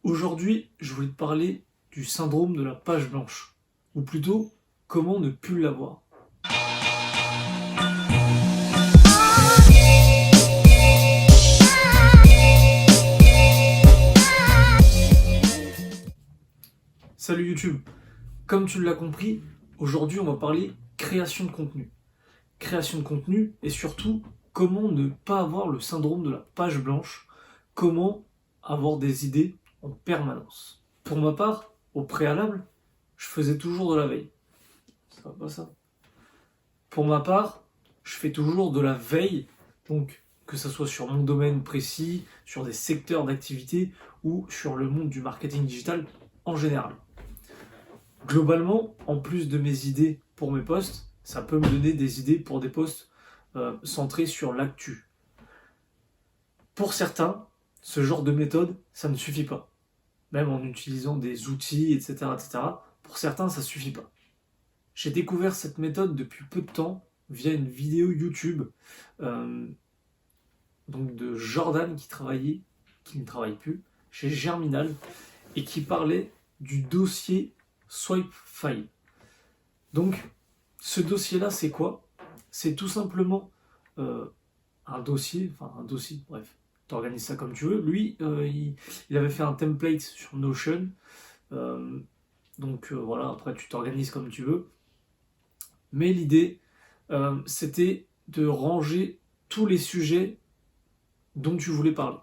Aujourd'hui, je voulais te parler du syndrome de la page blanche, ou plutôt, comment ne plus l'avoir. Salut YouTube, comme tu l'as compris, aujourd'hui on va parler création de contenu. Création de contenu et surtout, comment ne pas avoir le syndrome de la page blanche, comment avoir des idées en permanence. Pour ma part, au préalable, je faisais toujours de la veille. Ça va pas ça? Pour ma part, je fais toujours de la veille, donc que ce soit sur mon domaine précis, sur des secteurs d'activité ou sur le monde du marketing digital en général. Globalement, en plus de mes idées pour mes posts, ça peut me donner des idées pour des posts centrés sur l'actu. Pour certains, ce genre de méthode, ça ne suffit pas. Même en utilisant des outils, etc., etc. Pour certains, ça ne suffit pas. J'ai découvert cette méthode depuis peu de temps via une vidéo YouTube donc de Jordan qui ne travaille plus, chez Germinal, et qui parlait du dossier Swipe File. Donc, ce dossier-là, c'est quoi? C'est tout simplement un dossier, bref, tu organises ça comme tu veux. Lui, il avait fait un template sur Notion, voilà, après tu t'organises comme tu veux. Mais l'idée, c'était de ranger tous les sujets dont tu voulais parler.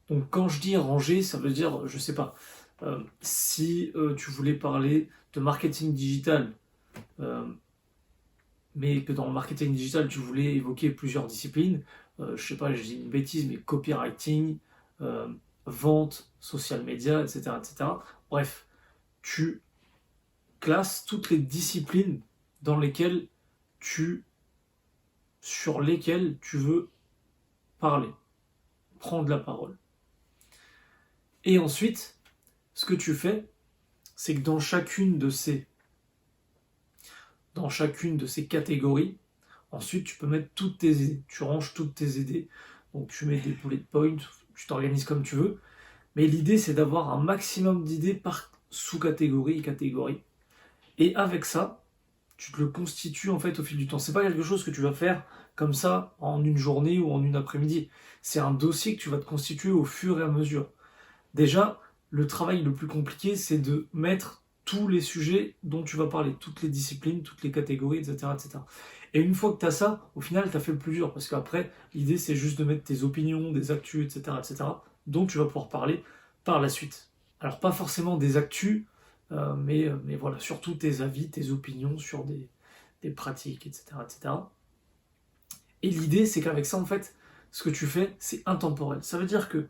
Donc quand je dis ranger, ça veut dire, je sais pas, si tu voulais parler de marketing digital, mais que dans le marketing digital, tu voulais évoquer plusieurs disciplines, je sais pas, je dis une bêtise, mais copywriting, vente, social media, etc., etc. Bref, tu classes toutes les disciplines sur lesquelles tu veux parler, prendre la parole. Et ensuite, ce que tu fais, c'est que dans chacune de ces catégories, ensuite tu peux mettre toutes tes idées. Tu ranges toutes tes idées. Donc tu mets des bullet points, tu t'organises comme tu veux. Mais l'idée, c'est d'avoir un maximum d'idées par sous-catégorie et catégorie. Et avec ça, tu te le constitues en fait au fil du temps. C'est pas quelque chose que tu vas faire comme ça en une journée ou en une après-midi. C'est un dossier que tu vas te constituer au fur et à mesure. Déjà, le travail le plus compliqué, c'est de mettre tous les sujets dont tu vas parler, toutes les disciplines, toutes les catégories, etc. etc. Et une fois que tu as ça, au final, tu as fait le plus dur. Parce qu'après, l'idée, c'est juste de mettre tes opinions, des actus, etc., etc., dont tu vas pouvoir parler par la suite. Alors, pas forcément des actus, mais voilà, surtout tes avis, tes opinions sur des pratiques, etc., etc. Et l'idée, c'est qu'avec ça, en fait, ce que tu fais, c'est intemporel. Ça veut dire que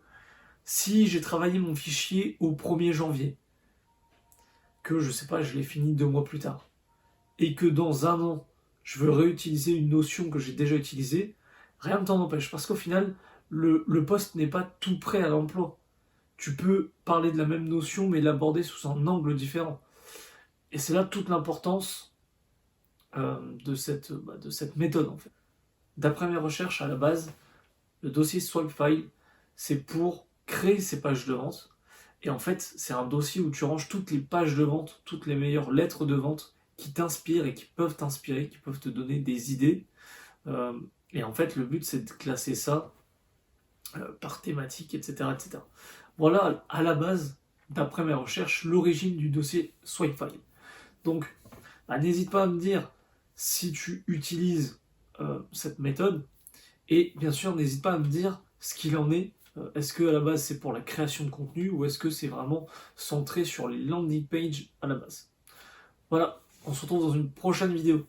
si j'ai travaillé mon fichier au 1er janvier, que je sais pas, je l'ai fini 2 mois plus tard, et que dans un an, je veux réutiliser une notion que j'ai déjà utilisée, rien ne t'en empêche, parce qu'au final, le poste n'est pas tout prêt à l'emploi. Tu peux parler de la même notion, mais l'aborder sous un angle différent. Et c'est là toute l'importance de cette méthode, en fait. D'après mes recherches, à la base, le dossier Swipefile, c'est pour créer ces pages de vente. Et en fait, c'est un dossier où tu ranges toutes les pages de vente, toutes les meilleures lettres de vente qui t'inspirent et qui peuvent t'inspirer, qui peuvent te donner des idées. Et en fait, le but, c'est de classer ça par thématique, etc., etc. Voilà, à la base, d'après mes recherches, l'origine du dossier Swipefile. Donc, n'hésite pas à me dire si tu utilises cette méthode. Et bien sûr, n'hésite pas à me dire ce qu'il en est. Est-ce que à la base c'est pour la création de contenu ou est-ce que c'est vraiment centré sur les landing pages à la base? Voilà, on se retrouve dans une prochaine vidéo.